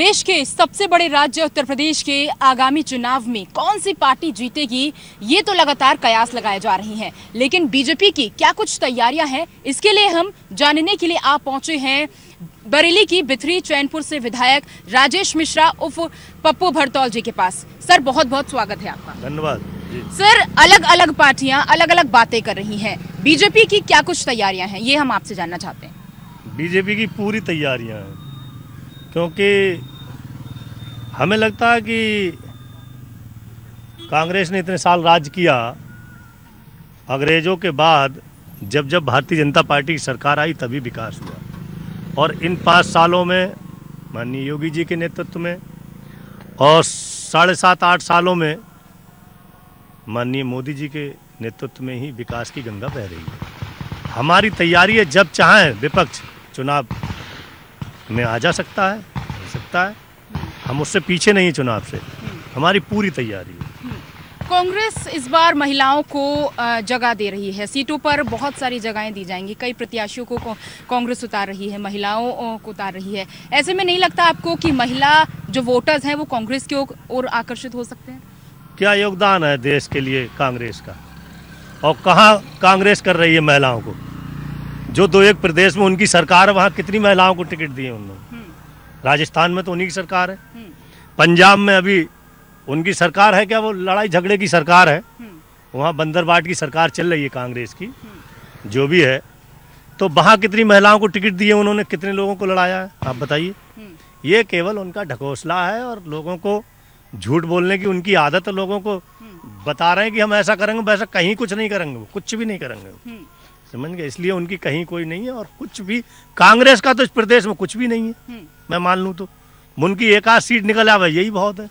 देश के सबसे बड़े राज्य उत्तर प्रदेश के आगामी चुनाव में कौन सी पार्टी जीतेगी, ये तो लगातार कयास लगाए जा रही हैं। लेकिन बीजेपी की क्या कुछ तैयारियां हैं, इसके लिए हम जानने के लिए आप पहुंचे हैं बरेली की बिथरी चैनपुर से विधायक राजेश मिश्रा उर्फ पप्पू भरतौल जी के पास। सर, बहुत बहुत स्वागत है आपका। धन्यवाद जी। सर, अलग अलग पार्टियां अलग अलग बातें कर रही हैं, बीजेपी की क्या कुछ तैयारियां हैं, ये हम आपसे जानना चाहते हैं। बीजेपी की पूरी तैयारियां हैं, क्योंकि हमें लगता है कि कांग्रेस ने इतने साल राज किया, अंग्रेजों के बाद जब जब भारतीय जनता पार्टी की सरकार आई तभी विकास हुआ। और इन 5 सालों में माननीय योगी जी के नेतृत्व में और 7.5-8 सालों में माननीय मोदी जी के नेतृत्व में ही विकास की गंगा बह रही है। हमारी तैयारी है, जब चाहें विपक्ष चुनाव में आ जा सकता है, हम उससे पीछे नहीं, चुनाव से हमारी पूरी तैयारी है। कांग्रेस इस बार महिलाओं को जगह दे रही है, सीटों पर बहुत सारी जगहें दी जाएंगी, कई प्रत्याशियों को कांग्रेस उतार रही है, महिलाओं को उतार रही है। ऐसे में नहीं लगता आपको कि महिला जो वोटर्स हैं वो कांग्रेस की ओर आकर्षित हो सकते हैं? क्या योगदान है देश के लिए कांग्रेस का, और कहाँ कांग्रेस कर रही है महिलाओं को? जो 2-1 प्रदेश में उनकी सरकार है, वहाँ कितनी महिलाओं को टिकट दिए उन्होंने? राजस्थान में तो उन्हीं की सरकार है, पंजाब में अभी उनकी सरकार है क्या? वो लड़ाई झगड़े की सरकार है, वहाँ बंदरबाट की सरकार चल रही है कांग्रेस की, जो भी है। तो वहाँ कितनी महिलाओं को टिकट दिए उन्होंने, कितने लोगों को लड़ाया है, आप बताइए। ये केवल उनका ढकोसला है और लोगों को झूठ बोलने की उनकी आदत है। लोगों को बता रहे हैं कि हम ऐसा करेंगे, वैसा कहीं कुछ नहीं करेंगे, वो कुछ भी नहीं करेंगे, समझ गए? इसलिए उनकी कहीं कोई नहीं है, और कुछ भी कांग्रेस का तो इस प्रदेश में कुछ भी नहीं है। मैं मान लूँ तो उनकी 1-8 सीट निकल आवे, यही बहुत है,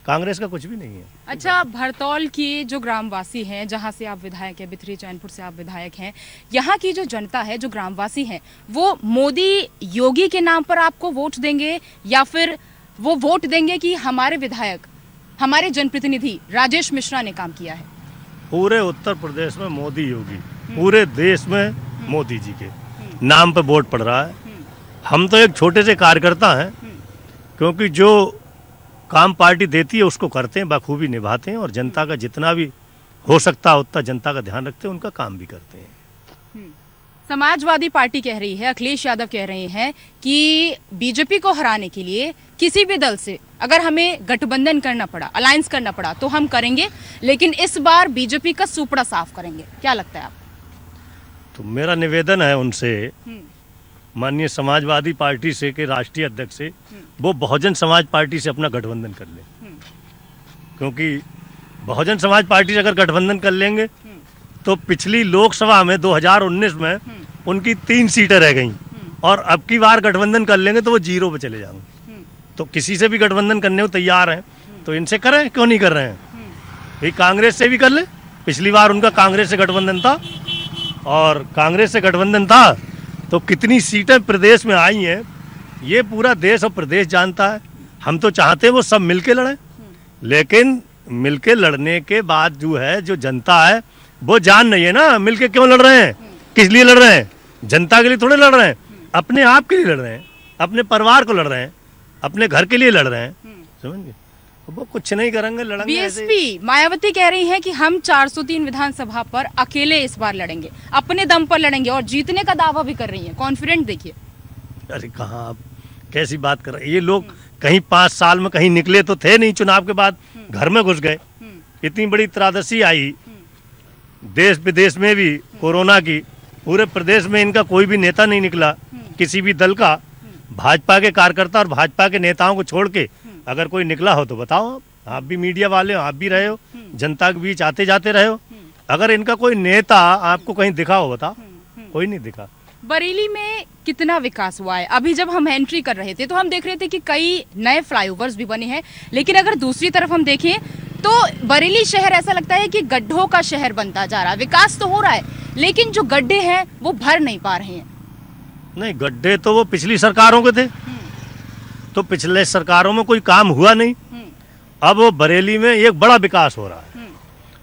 कांग्रेस का कुछ भी नहीं है। अच्छा, भरतौल की जो ग्रामवासी हैं, जहां से आप विधायक हैं, बिथरी चैनपुर से आप विधायक हैं, यहाँ की जो जनता है, जो ग्रामवासी हैं, वो मोदी योगी के नाम पर आपको वोट देंगे, या फिर वो वोट देंगे कि हमारे विधायक, हमारे जनप्रतिनिधि राजेश मिश्रा ने काम किया है? पूरे उत्तर प्रदेश में मोदी योगी, पूरे देश में मोदी जी के नाम पर वोट पड़ रहा है। हम तो एक छोटे से कार्यकर्ता हैं, क्योंकि जो काम पार्टी देती है उसको करते हैं, बखूबी निभाते हैं, और जनता का जितना भी हो सकता है उतना जनता का ध्यान रखते हैं, उनका काम भी करते हैं। समाजवादी पार्टी कह रही है, अखिलेश यादव कह रहे हैं कि बीजेपी को हराने के लिए किसी भी दल से अगर हमें गठबंधन करना पड़ा, अलायंस करना पड़ा, तो हम करेंगे, लेकिन इस बार बीजेपी का सुपड़ा साफ करेंगे। क्या लगता है आप? तो मेरा निवेदन है उनसे, माननीय समाजवादी पार्टी से के राष्ट्रीय अध्यक्ष से, वो बहुजन समाज पार्टी से अपना गठबंधन कर लें, क्योंकि बहुजन समाज पार्टी से अगर गठबंधन कर लेंगे तो पिछली लोकसभा में 2019 में उनकी 3 सीटें रह गईं, और अब की बार गठबंधन कर लेंगे तो वो 0 पे चले जाएंगे। तो किसी से भी गठबंधन करने को तैयार हैं, तो इनसे करें, क्यों नहीं कर रहे हैं? ये कांग्रेस से भी कर ले, पिछली बार उनका कांग्रेस से गठबंधन था, और कांग्रेस से गठबंधन था तो कितनी सीटें प्रदेश में आई हैं, ये पूरा देश और प्रदेश जानता है। हम तो चाहते हैं वो सब मिलके लड़ें, लेकिन मिलके लड़ने के बाद जो है, जो जनता है वो जान नहीं है ना, मिलके क्यों लड़ रहे हैं, किस लिए लड़ रहे हैं? जनता के लिए थोड़े लड़ रहे हैं, अपने आप के लिए लड़ रहे हैं, अपने परिवार को लड़ रहे हैं, अपने घर के लिए लड़ रहे हैं, समझ गए? वो कुछ नहीं करेंगे, लड़ेंगे। बीएसपी मायावती कह रही है कि हम 403 विधानसभा पर अकेले इस बार लड़ेंगे, अपने दम पर लड़ेंगे, और जीतने का दावा भी कर रही है, कॉन्फिडेंट देखिए। अरे कहाँ, आप कैसी बात कर रहे हैं? ये लोग कहीं 5 साल में कहीं निकले तो थे नहीं, चुनाव के बाद घर में घुस गए। इतनी बड़ी त्रासदी आई देश विदेश में भी कोरोना की, पूरे प्रदेश में इनका कोई भी नेता नहीं निकला किसी भी दल का। भाजपा के कार्यकर्ता और भाजपा के नेताओं को छोड़ के अगर कोई निकला हो तो बताओ। आप भी मीडिया वाले हो, आप भी रहे हो, जनता के बीच आते जाते रहे हो, अगर इनका कोई नेता आपको कहीं दिखा हो बताओ? कोई नहीं दिखा। बरेली में कितना विकास हुआ है? अभी जब हम एंट्री कर रहे थे तो हम देख रहे थे कि कई नए फ्लाईओवर्स भी बने हैं, लेकिन अगर दूसरी तरफ हम देखें तो बरेली शहर ऐसा लगता है कि गड्ढों का शहर बनता जा रहा है। विकास तो हो रहा है, लेकिन जो गड्ढे हैं वो भर नहीं पा रहे हैं। नहीं, गड्ढे तो वो पिछली सरकारों के थे, तो पिछले सरकारों में कोई काम हुआ नहीं। अब वो बरेली में एक बड़ा विकास हो रहा है,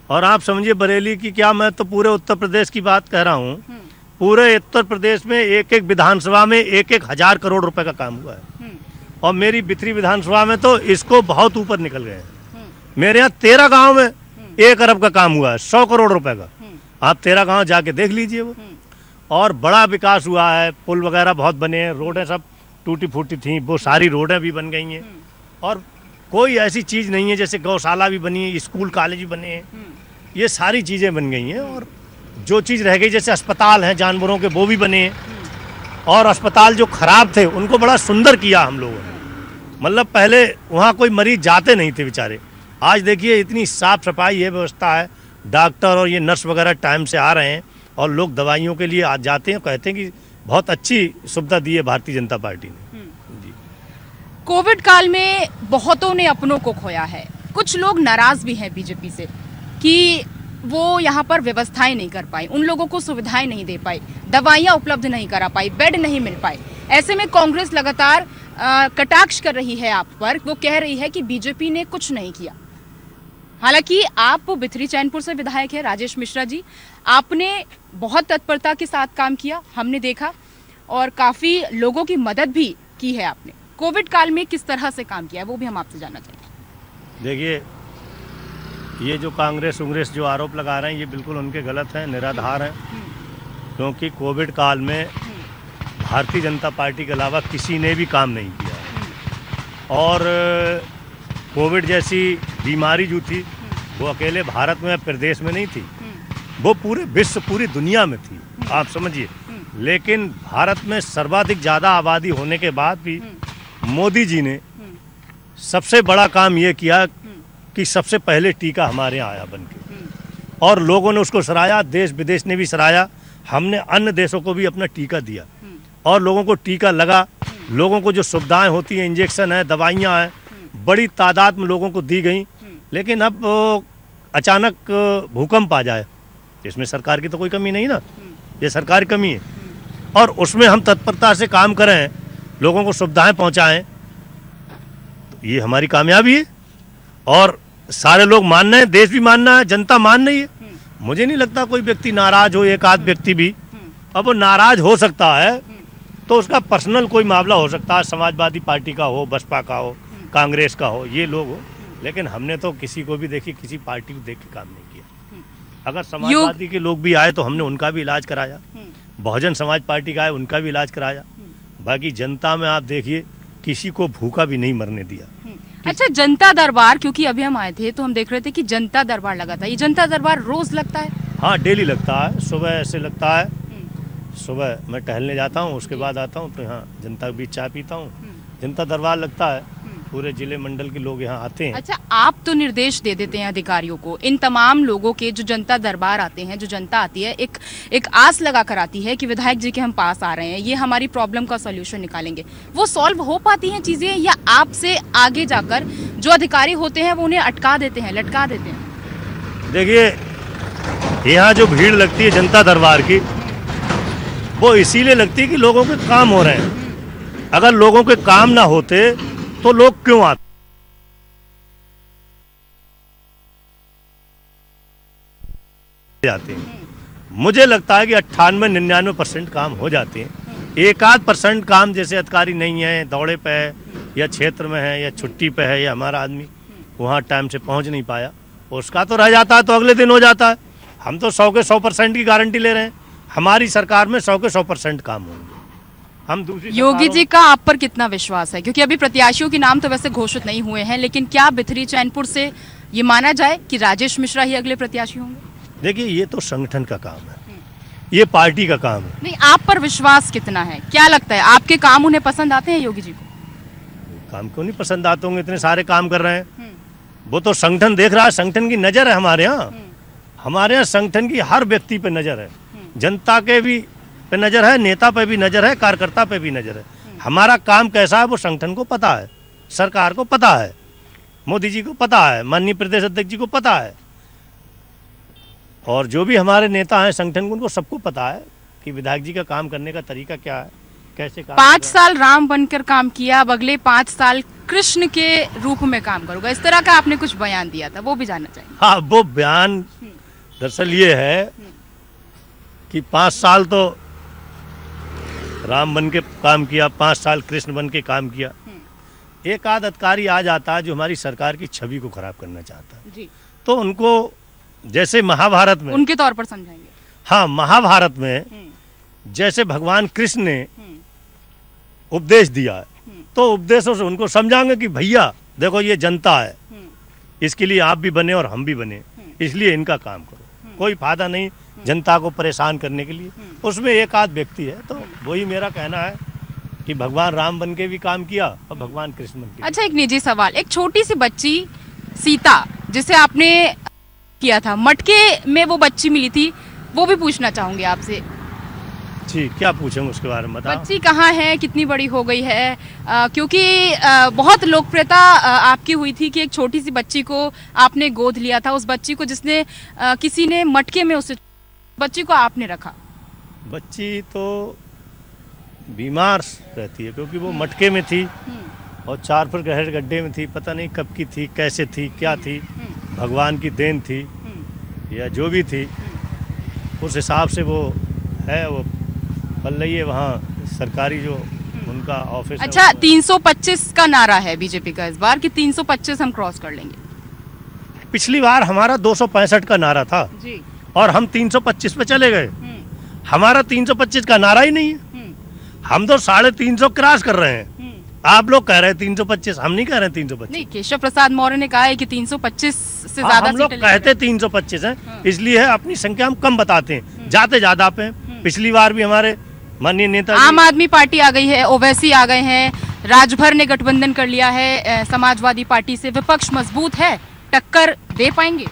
और आप समझिए बरेली की क्या, मैं तो पूरे उत्तर प्रदेश की बात कह रहा हूँ, पूरे उत्तर प्रदेश में एक-एक विधानसभा में 1-1 हजार करोड़ रुपए का काम हुआ है। और मेरी बिथरी विधानसभा में तो इसको बहुत ऊपर निकल गए हैं। मेरे यहाँ 13 गांव में 1 अरब का काम हुआ है, 100 करोड़ रुपए का। आप 13 गांव जाके देख लीजिए वो। और बड़ा विकास हुआ है, पुल वगैरह बहुत बने हैं, रोडें सब टूटी फूटी थी, वो सारी रोडें भी बन गई हैं। और कोई ऐसी चीज़ नहीं है, जैसे गौशाला भी बनी है, स्कूल कॉलेज भी बने हैं, ये सारी चीज़ें बन गई हैं। और जो चीज़ रह गई, जैसे अस्पताल हैं जानवरों के, वो भी बने हैं। और अस्पताल जो खराब थे उनको बड़ा सुंदर किया हम लोगों ने। मतलब पहले वहाँ कोई मरीज जाते नहीं थे बेचारे, आज देखिए इतनी साफ सफाई ये व्यवस्था है, डॉक्टर और ये नर्स वगैरह टाइम से आ रहे हैं और लोग दवाइयों के लिए आज जाते हैं, कहते हैं कि बहुत अच्छी सुविधा दी है भारतीय जनता पार्टी ने। जी। कोविड काल में बहुतों ने अपनों को खोया है, कुछ लोग नाराज भी हैं बीजेपी से कि वो यहाँ पर व्यवस्थाएं नहीं कर पाई, उन लोगों को सुविधाएं नहीं दे पाई, दवाइयां उपलब्ध नहीं करा पाई, बेड नहीं मिल पाए। ऐसे में कांग्रेस लगातार कटाक्ष कर रही है आप पर, वो कह रही है कि बीजेपी ने कुछ नहीं किया। हालांकि आप बिथरी चैनपुर से विधायक है राजेश मिश्रा जी, आपने बहुत तत्परता के साथ काम किया, हमने देखा, और काफी लोगों की मदद भी की है आपने। कोविड काल में किस तरह से काम किया है वो भी हम आपसे जानना चाहेंगे। देखिए, ये जो कांग्रेस उंग्रेस जो आरोप लगा रहे हैं ये बिल्कुल उनके गलत हैं, निराधार हैं। क्योंकि कोविड काल में भारतीय जनता पार्टी के अलावा किसी ने भी काम नहीं किया। और कोविड जैसी बीमारी जो थी वो अकेले भारत में, प्रदेश में नहीं थी, वो पूरे विश्व, पूरी दुनिया में थी, आप समझिए। लेकिन भारत में सर्वाधिक ज़्यादा आबादी होने के बाद भी मोदी जी ने सबसे बड़ा काम ये किया कि सबसे पहले टीका हमारे यहाँ आया बन के, और लोगों ने उसको सराहा, देश विदेश ने भी सराहा। हमने अन्य देशों को भी अपना टीका दिया और लोगों को टीका लगा। लोगों को जो सुविधाएं होती हैं, इंजेक्शन है, दवाइयाँ हैं, बड़ी तादाद में लोगों को दी गई। लेकिन अब अचानक भूकंप आ जाए, इसमें सरकार की तो कोई कमी नहीं ना, ये सरकार की कमी है। और उसमें हम तत्परता से काम करें, लोगों को सुविधाएं पहुंचाएं, तो ये हमारी कामयाबी है। और सारे लोग मान रहे हैं, देश भी मानना है, जनता मान रही है। मुझे नहीं लगता कोई व्यक्ति नाराज हो, एक आध व्यक्ति भी। अब वो नाराज हो सकता है तो उसका पर्सनल कोई मामला हो सकता है, समाजवादी पार्टी का हो, बसपा का हो, कांग्रेस का हो, ये लोग हो। लेकिन हमने तो किसी को भी देखिए, किसी पार्टी को देख के काम नहीं किया। अगर समाजवादी के लोग भी आए तो हमने उनका भी इलाज कराया, बहुजन समाज पार्टी का आए उनका भी इलाज कराया। बाकी जनता में आप देखिए, किसी को भूखा भी नहीं मरने दिया। अच्छा, जनता दरबार, क्योंकि अभी हम आए थे तो हम देख रहे थे कि जनता दरबार लगा था, ये जनता दरबार रोज लगता है? हाँ, डेली लगता है, सुबह से लगता है। सुबह मैं टहलने जाता हूँ, उसके बाद आता हूँ तो यहाँ जनता के बीच चाय पीता हूँ। जनता दरबार लगता है, पूरे जिले मंडल के लोग यहाँ आते हैं। अच्छा, आप तो निर्देश दे देते हैं अधिकारियों को, इन तमाम लोगों के जो जनता दरबार आते हैं, जो जनता आती है, एक आस लगा कर आती है कि विधायक जी के हम पास आ रहे हैं, ये हमारी प्रॉब्लम का सॉल्यूशन निकालेंगे। वो सॉल्व हो पाती हैं चीजें, या आपसे आगे जाकर जो अधिकारी होते हैं वो उन्हें अटका देते हैं, लटका देते हैं? देखिए, यहाँ जो भीड़ लगती है जनता दरबार की, वो इसीलिए लगती है कि लोगों के काम हो रहे हैं। अगर लोगों के काम ना होते तो लोग क्यों आते? जाते हैं। मुझे लगता है कि 98-99% काम हो जाते हैं। 1-8% काम जैसे अधिकारी नहीं है, दौड़े पे है, या क्षेत्र में है, या छुट्टी पे है, या हमारा आदमी वहाँ टाइम से पहुँच नहीं पाया, उसका तो रह जाता है, तो अगले दिन हो जाता है। हम तो 100 के 100% की गारंटी ले रहे हैं, हमारी सरकार में 100 के 100% काम होंगे। हम दूसरी योगी जी का आप पर कितना विश्वास है? क्योंकि अभी प्रत्याशियों के नाम तो वैसे घोषित नहीं हुए हैं, लेकिन क्या बिथरी चैनपुर से ये माना जाए कि राजेश मिश्रा ही अगले प्रत्याशी होंगे? देखिए, ये तो संगठन का काम है, ये पार्टी का काम है। नहीं, आप पर विश्वास कितना है? क्या लगता है, आपके काम उन्हें पसंद आते हैं योगी जी को? काम क्यों नहीं पसंद आते होंगे, इतने सारे काम कर रहे हैं। वो तो संगठन देख रहा है, संगठन की नजर है हमारे यहाँ। हमारे यहाँ संगठन की हर व्यक्ति पे नजर है, जनता के भी पे नजर है, नेता पे भी नजर है, कार्यकर्ता पे भी नजर है। हमारा काम कैसा है वो संगठन को पता है, सरकार को पता है, मोदी जी को पता है, माननीय प्रदेश अध्यक्ष जी को पता है, और जो भी हमारे नेता हैं संगठन को, उनको सबको पता है कि विधायक जी का काम करने का तरीका क्या है, कैसे काम। 5 साल राम बनकर काम किया, अब अगले 5 साल कृष्ण के रूप में काम करूंगा, इस तरह का आपने कुछ बयान दिया था, वो भी जानना चाहिए। हाँ, वो बयान दरअसल ये है कि 5 साल तो राम बन के काम किया, 5 साल कृष्ण बन के काम किया। एक आध अधिकारी आ जाता है जो हमारी सरकार की छवि को खराब करना चाहता है जी। तो उनको जैसे महाभारत में, उनके तौर पर समझाएंगे। हाँ, महाभारत में जैसे भगवान कृष्ण ने उपदेश दिया है तो उपदेशों से उनको समझाएंगे कि भैया देखो ये जनता है, इसके लिए आप भी बने और हम भी बने, इसलिए इनका काम करो, कोई फायदा नहीं जनता को परेशान करने के लिए। उसमें एक आध व्यक्ति है तो वही मेरा कहना है कि भगवान राम बन के भी काम किया और भगवान कृष्ण बन के। अच्छा, एक निजी सवाल, एक छोटी सी बच्ची सीता जिसे आपने किया था, मटके में वो बच्ची मिली थी, वो भी पूछना चाहूंगी आपसे। जी, क्या पूछेंगे उसके बारे में बताओ। बच्ची कहाँ है, कितनी बड़ी हो गई है? क्योंकि बहुत लोकप्रियता आपकी हुई थी कि एक छोटी सी बच्ची को आपने गोद लिया था, उस बच्ची को जिसने किसी ने मटके में उसे, बच्ची को आपने रखा। बच्ची तो बीमार रहती है क्योंकि वो मटके में थी और 4 फुट गहरे गड्ढे में थी, पता नहीं कब की थी, कैसे थी, क्या थी, भगवान की देन थी या जो भी थी, उस हिसाब से वो है, वो पल रही है वहाँ सरकारी जो उनका ऑफिस। अच्छा, 325 का नारा है बीजेपी का इस बार कि 325 हम क्रॉस कर लेंगे। पिछली बार हमारा 265 का नारा था जी। और हम 325 पे चले गए। हमारा 325 का नारा ही नहीं है, हम तो 350 क्रॉस कर रहे हैं। आप लोग कह रहे हैं 325, हम नहीं कह रहे हैं 325। नहीं, केशव प्रसाद मौर्य ने कहा है कि 325 से ज्यादा हम लोग कहते 325 हैं, इसलिए है अपनी संख्या हम कम बताते हैं, जाते ज्यादा पे। पिछली बार भी हमारे माननीय नेता आम आदमी पार्टी आ गई है, ओवैसी आ गए हैं, राजभर ने गठबंधन कर लिया है समाजवादी पार्टी से, विपक्ष मजबूत है, टक्कर दे पाएंगे?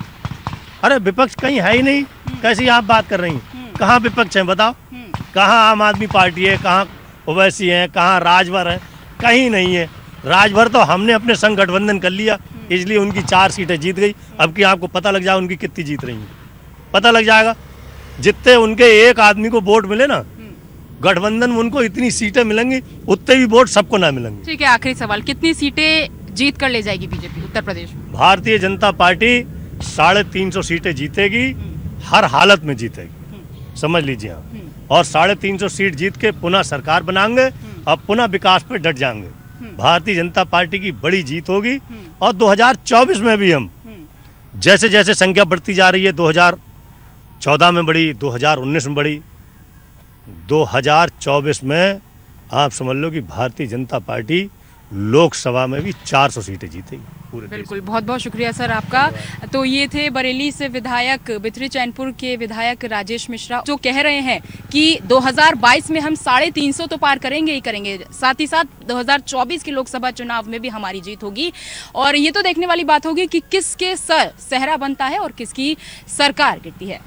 अरे विपक्ष कहीं है ही नहीं, कैसी आप बात कर रही हैं? कहाँ विपक्ष है बताओ? कहाँ आम आदमी पार्टी है, कहाँ ओवैसी है, कहाँ राजभर है? कहीं नहीं है। राजभर तो हमने अपने संग गठबंधन कर लिया, इसलिए उनकी 4 सीटें जीत गई। अब की आपको पता लग जाए उनकी कितनी जीत रही है, पता लग जाएगा। जितने उनके एक आदमी को वोट मिले ना गठबंधन में, उनको इतनी सीटें मिलेंगी, उतने भी वोट सबको ना मिलेंगे। ठीक है, आखिरी सवाल, कितनी सीटें जीत कर ले जाएगी बीजेपी उत्तर प्रदेश में? भारतीय जनता पार्टी 350 सीटें जीतेगी, हर हालत में जीतेगी, समझ लीजिए आप। और 350 सीट जीत के पुनः सरकार बनाएंगे और पुनः विकास पे डट जाएंगे। भारतीय जनता पार्टी की बड़ी जीत होगी और 2024 में भी हम जैसे जैसे संख्या बढ़ती जा रही है, 2014 में बढ़ी, 2019 में बढ़ी, 2024 में आप समझ लो कि भारतीय जनता पार्टी लोकसभा में भी 400 सीटें जीतेगी पूरे। बिल्कुल, बहुत बहुत शुक्रिया सर आपका। तो ये थे बरेली से विधायक, बिथरी चैनपुर के विधायक राजेश मिश्रा, जो कह रहे हैं कि 2022 में हम 350 तो पार करेंगे ही करेंगे, साथ ही साथ 2024 के लोकसभा चुनाव में भी हमारी जीत होगी। और ये तो देखने वाली बात होगी कि किसके सर सहरा बनता है और किसकी सरकार गिरती है।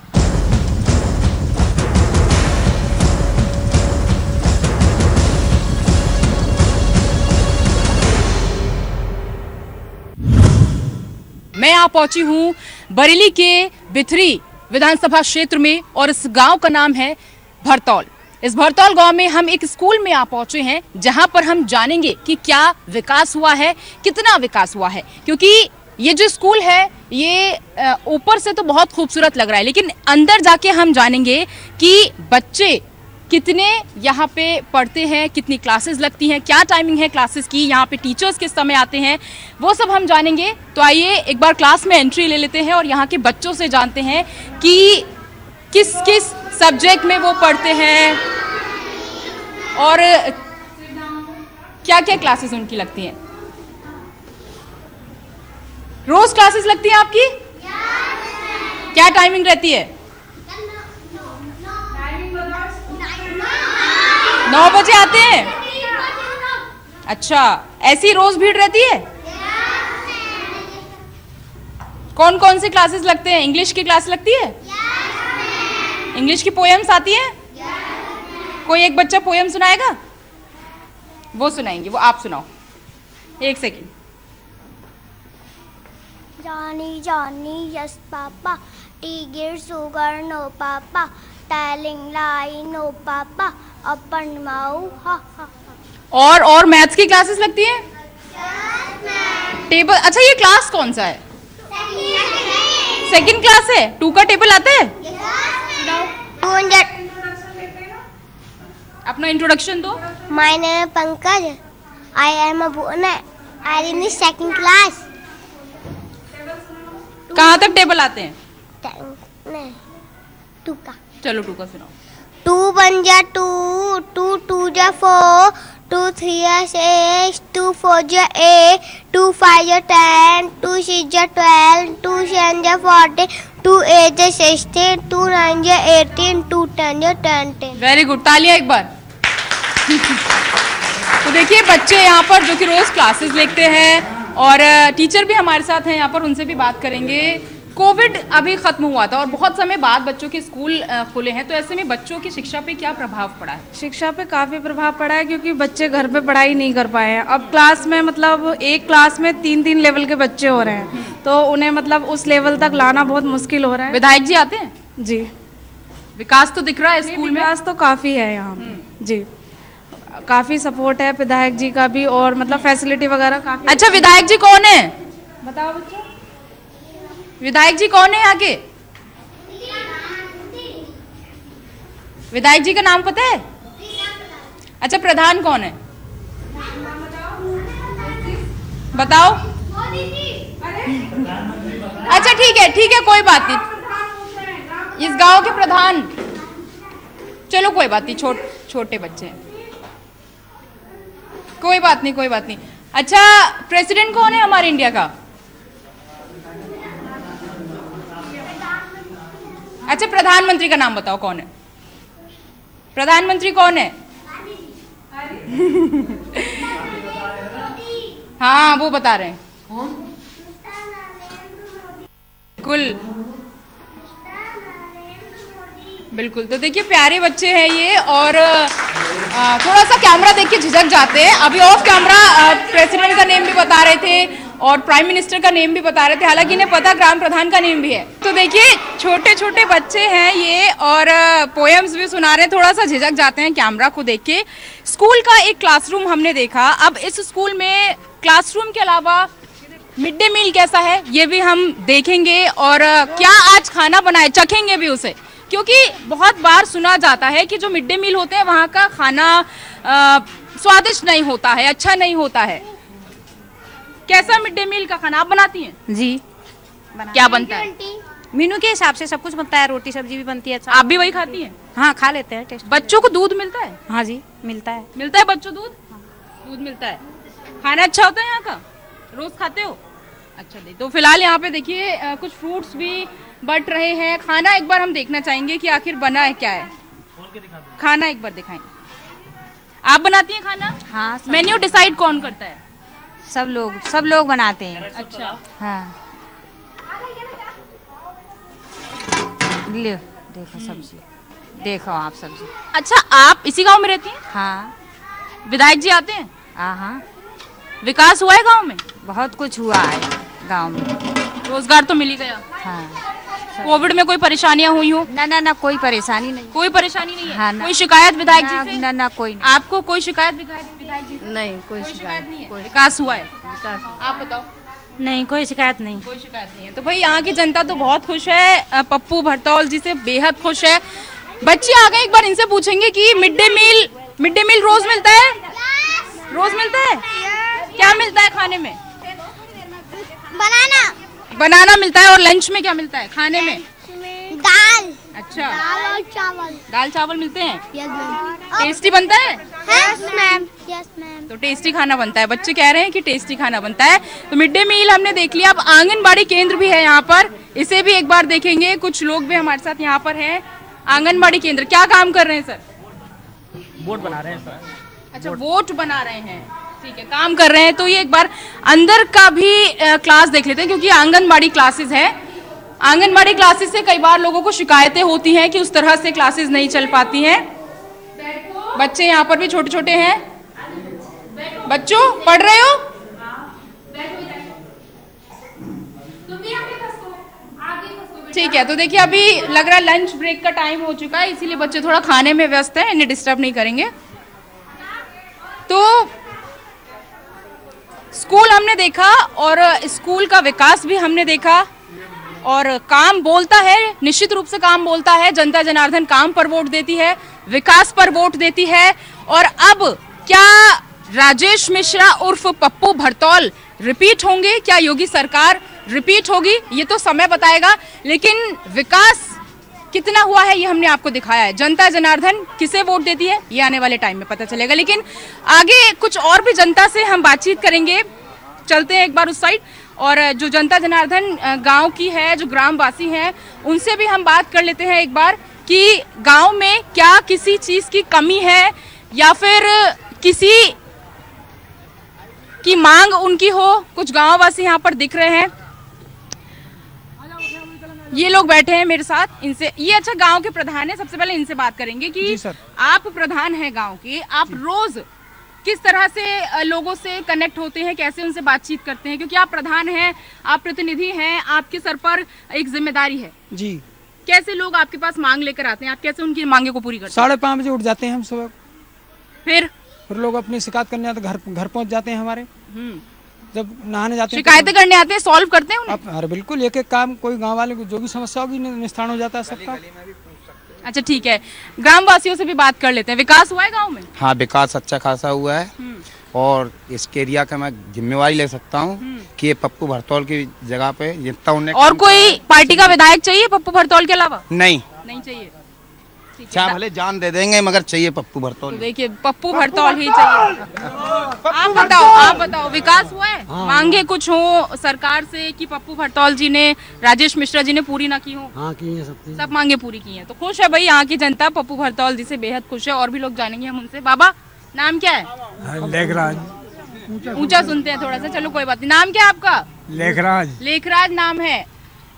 मैं यहाँ पहुंची हूँ बरेली के बिथरी विधानसभा क्षेत्र में और इस गांव का नाम है भरतौल। इस भरतौल गांव में हम एक स्कूल में यहाँ पहुंचे हैं, जहां पर हम जानेंगे कि क्या विकास हुआ है, कितना विकास हुआ है। क्योंकि ये जो स्कूल है ये ऊपर से तो बहुत खूबसूरत लग रहा है, लेकिन अंदर जाके हम जानेंगे कि बच्चे कितने यहाँ पे पढ़ते हैं, कितनी क्लासेस लगती हैं, क्या टाइमिंग है क्लासेस की, यहाँ पे टीचर्स किस समय आते हैं, वो सब हम जानेंगे। तो आइए एक बार क्लास में एंट्री ले लेते हैं और यहाँ के बच्चों से जानते हैं कि किस किस सब्जेक्ट में वो पढ़ते हैं और क्या क्या क्लासेस उनकी लगती हैं। रोज क्लासेस लगती हैं आपकी? क्या टाइमिंग रहती है? 9 बजे आते हैं। अच्छा, ऐसी रोज भीड़ रहती है? कौन कौन से क्लासेस लगते हैं? इंग्लिश की क्लास लगती है? इंग्लिश की पोएम्स आती है? कोई एक बच्चा पोएम सुनाएगा? वो सुनाएंगे, वो आप सुनाओ। 1 second. Johnny, Johnny, yes papa. Tiger, sugar, no papa. Telling lie, no papa. Open mouth, ha ha ha. और मैथ्स की क्लासेस लगती है? टेबल, अच्छा ये क्लास कौन सा है? सेकंड क्लास है। 2 का टेबल आता है? अपना इंट्रोडक्शन दो। My name is Pankaj. I am a boy. I in second class. कहाँ तक टेबल आते हैं? नहीं, 2 का। चलो 2 का सुनाओ। 2 1 जा 2, 2 2 जा 4, 2 3 जा 6, 2 4 जा 8, 2 5 जा 10, 2 6 जा 12, 2 7 जा 14, 2 8 जा 16, 2 9 जा 18, 2 10 जा 20। वेरी गुड, तालियां एक बार। तो देखिए बच्चे यहाँ पर जो कि रोज क्लासेस लेते हैं और टीचर भी हमारे साथ हैं यहाँ पर, उनसे भी बात करेंगे। कोविड अभी खत्म हुआ था और बहुत समय बाद बच्चों के स्कूल खुले हैं, तो ऐसे में बच्चों की शिक्षा पे क्या प्रभाव पड़ा है? शिक्षा पे काफ़ी प्रभाव पड़ा है क्योंकि बच्चे घर पे पढ़ाई नहीं कर पाए हैं। अब क्लास में मतलब एक क्लास में 3-3 लेवल के बच्चे हो रहे हैं, तो उन्हें मतलब उस लेवल तक लाना बहुत मुश्किल हो रहा है। विधायक जी आते हैं? जी, विकास तो दिख रहा है स्कूल में? विकास तो काफ़ी है यहाँ पे। जी, काफ़ी सपोर्ट है विधायक जी का भी और मतलब फैसिलिटी वगैरह काफ़ी। अच्छा, विधायक जी कौन है? बताओ बच्चों, विधायक जी कौन है यहाँ के? विधायक जी का नाम पता है? अच्छा, प्रधान कौन है बताओ? अच्छा ठीक है, कोई बात नहीं, इस गांव के प्रधान। चलो कोई बात नहीं, छोटे बच्चे हैं, कोई बात नहीं। अच्छा, प्रेसिडेंट कौन है हमारे इंडिया का? अच्छा, प्रधानमंत्री का नाम बताओ, कौन है प्रधानमंत्री? कौन है? हाँ, वो बता रहे हैं। बिल्कुल। तो देखिए प्यारे बच्चे हैं ये, और थोड़ा सा कैमरा देख के झिझक जाते हैं। अभी ऑफ कैमरा प्रेसिडेंट का नेम भी बता रहे थे और प्राइम मिनिस्टर का नेम भी बता रहे थे, हालांकि इन्हें पता ग्राम प्रधान का नेम भी है। तो देखिए छोटे बच्चे हैं ये, और पोएम्स भी सुना रहे हैं, थोड़ा सा झिझक जाते हैं कैमरा को देख के। स्कूल का एक क्लासरूम हमने देखा, अब इस स्कूल में क्लासरूम के अलावा मिड डे मील कैसा है ये भी हम देखेंगे, और क्या आज खाना बनाए चखेंगे भी उसे, क्योंकि बहुत बार सुना जाता है कि जो मिड डे मील होते हैं वहाँ का खाना स्वादिष्ट नहीं होता है, अच्छा नहीं होता है। कैसा मिड डे मील का खाना आप बनाती हैं? जी, क्या बनता है? मेनू के हिसाब से सब कुछ बनता है, रोटी सब्जी भी बनती है। आप भी वही खाती हैं? हाँ, खा लेते हैं। टेस्ट। बच्चों को दूध मिलता है? हाँ जी, मिलता है। मिलता है बच्चों दूध? दूध मिलता है। खाना अच्छा होता है यहाँ का? रोज खाते हो? अच्छा जी। तो फिलहाल यहाँ पे देखिए कुछ फ्रूट्स भी बट रहे हैं। खाना एक बार हम देखना चाहेंगे कि आखिर बना है क्या है। खाना एक बार दिखाएंगे। आप बनाती हैं खाना? हाँ। मेन्यू डिसाइड कौन करता है? सब लोग बनाते हैं। अच्छा। हाँ, ले देखो सब्जी, देखो आप सब्जी। अच्छा, आप इसी गांव में रहती हैं? हाँ। विधायक जी आते हैं? हाँ, विकास हुआ है गांव में? बहुत कुछ हुआ है गांव में। रोजगार तो मिल ही गया। हाँ। कोविड में कोई परेशानियां हुई हो? ना, कोई परेशानी नहीं। कोई परेशानी नहीं है? हाँ, ना। कोई शिकायत विधायक जी से? ना, कोई नहीं। आपको कोई शिकायत विधायक जी से? नहीं, कोई शिकायत नहीं है। विकास हुआ है? आप बताओ। नहीं, कोई शिकायत नहीं। कोई शिकायत नहीं है। तो भाई यहाँ की जनता तो बहुत खुश है, पप्पू भरतौल जी से बेहद खुश है। बच्चे आ गए, एक बार इनसे पूछेंगे कि मिड डे मील रोज मिलता है? रोज मिलता है? क्या मिलता है खाने में? बनाना मिलता है। और लंच में क्या मिलता है खाने में? दाल। अच्छा, दाल और चावल। दाल चावल मिलते हैं? Yes ma'am. टेस्टी बनता है? Yes ma'am. Yes ma'am. तो टेस्टी खाना बनता है, बच्चे कह रहे हैं कि टेस्टी खाना बनता है। तो मिड डे मील हमने देख लिया, अब आंगनबाड़ी केंद्र भी है यहाँ पर, इसे भी एक बार देखेंगे। कुछ लोग भी हमारे साथ यहाँ पर हैं। आंगनबाड़ी केंद्र क्या काम कर रहे हैं सर? वोट बना रहे हैं सर। अच्छा, वोट बना रहे हैं, ठीक है, काम कर रहे हैं। तो ये एक बार अंदर का भी क्लास देख लेते हैं, क्योंकि आंगनबाड़ी क्लासेस है। आंगनबाड़ी क्लासेस से कई बार लोगों को शिकायतें होती हैं कि उस तरह से क्लासेस नहीं चल पाती हैं। बच्चे यहाँ पर भी छोटे हैं। बच्चों, पढ़ रहे हो? ठीक है। तो देखिए अभी लग रहा है लंच ब्रेक का टाइम हो चुका है, इसीलिए बच्चे थोड़ा खाने में व्यस्त हैं, इन्हें डिस्टर्ब नहीं करेंगे। तो स्कूल हमने देखा और स्कूल का विकास भी हमने देखा, और काम बोलता है, निश्चित रूप से काम बोलता है। जनता जनार्दन काम पर वोट देती है, विकास पर वोट देती है। और अब क्या राजेश मिश्रा उर्फ पप्पू भरतौल रिपीट होंगे? क्या योगी सरकार रिपीट होगी? ये तो समय बताएगा, लेकिन विकास कितना हुआ है ये हमने आपको दिखाया है। जनता जनार्दन किसे वोट देती है ये आने वाले टाइम में पता चलेगा, लेकिन आगे कुछ और भी जनता से हम बातचीत करेंगे। चलते हैं एक बार उस साइड, और जो जनता जनार्दन गांव की है, जो ग्रामवासी हैं, उनसे भी हम बात कर लेते हैं एक बार कि गांव में क्या किसी चीज की कमी है या फिर किसी की मांग उनकी हो। कुछ गांववासी यहाँ पर दिख रहे हैं, ये लोग बैठे हैं मेरे साथ, इनसे ये अच्छा गांव के प्रधान है, सबसे पहले इनसे बात करेंगे कि आप प्रधान हैं गांव के, आप रोज किस तरह से लोगों से कनेक्ट होते हैं, कैसे उनसे बातचीत करते हैं? क्योंकि आप प्रधान हैं, आप प्रतिनिधि हैं, आपके सर पर एक जिम्मेदारी है जी। कैसे लोग आपके पास मांग लेकर आते हैं, आप कैसे उनकी मांगे को पूरी करते हैं? 5:30 बजे उठ जाते हैं हम सुबह, फिर लोग अपनी शिकायत करने आते, घर पहुंच जाते हैं हमारे। जब नहाने जाते हैं शिकायतें करने आते हैं, सॉल्व करते हैं उन्हें? अरे बिल्कुल, एक एक काम, कोई गांव वाले को जो भी समस्या होगी निस्तारण हो जाता है सबका। अच्छा ठीक है, ग्रामवासियों से भी बात कर लेते हैं। विकास हुआ है गांव में? हाँ, विकास अच्छा खासा हुआ है और इसके एरिया का मैं जिम्मेवारी ले सकता हूँ कि ये पप्पू भरतौल की जगह पे जितना उन्हें। और कोई पार्टी का विधायक चाहिए पप्पू भरतौल के अलावा? नहीं चाहिए। चाहे भले जान दे देंगे मगर चाहिए पप्पू भरतौल। तो देखिए पप्पू भरतौल ही चाहिए। आप बताओ विकास हुआ है? मांगे कुछ हो सरकार से कि पप्पू भरतौल जी ने, राजेश मिश्रा जी ने पूरी ना की हो? हाँ, की है, सब मांगे पूरी की हैं, तो खुश है भाई यहाँ की जनता। पप्पू भरतौल जी से बेहद खुश है, और भी लोग जानेंगे हम उनसे। बाबा नाम क्या है? लेखराज। ऊंचा सुनते हैं थोड़ा सा, चलो कोई बात नहीं। नाम क्या है आपका? लेखराज। लेखराज नाम है।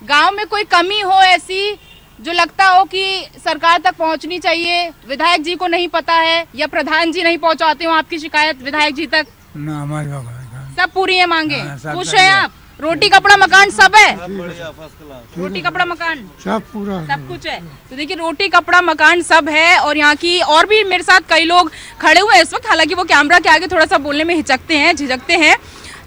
गाँव में कोई कमी हो ऐसी जो लगता हो कि सरकार तक पहुंचनी चाहिए, विधायक जी को नहीं पता है या प्रधान जी नहीं पहुंचाते हो आपकी शिकायत विधायक जी तक? ना, हमारे सब पूरी है मांगे? खुश है आप? रोटी कपड़ा मकान सब है? रोटी कपड़ा मकान सब पूरा, सब कुछ है। तो देखिए रोटी कपड़ा मकान सब है, और यहाँ की और भी मेरे साथ कई लोग खड़े हुए हैं इस वक्त, हालांकि वो कैमरा के आगे थोड़ा सा बोलने में हिचकते हैं, झिझकते हैं,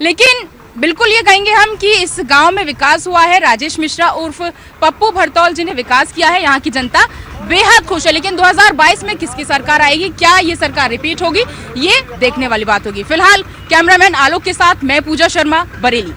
लेकिन बिल्कुल ये कहेंगे हम कि इस गांव में विकास हुआ है। राजेश मिश्रा उर्फ पप्पू भरतौल जी ने विकास किया है, यहाँ की जनता बेहद खुश है। लेकिन 2022 में किसकी सरकार आएगी, क्या ये सरकार रिपीट होगी, ये देखने वाली बात होगी। फिलहाल कैमरामैन आलोक के साथ मैं पूजा शर्मा, बरेली।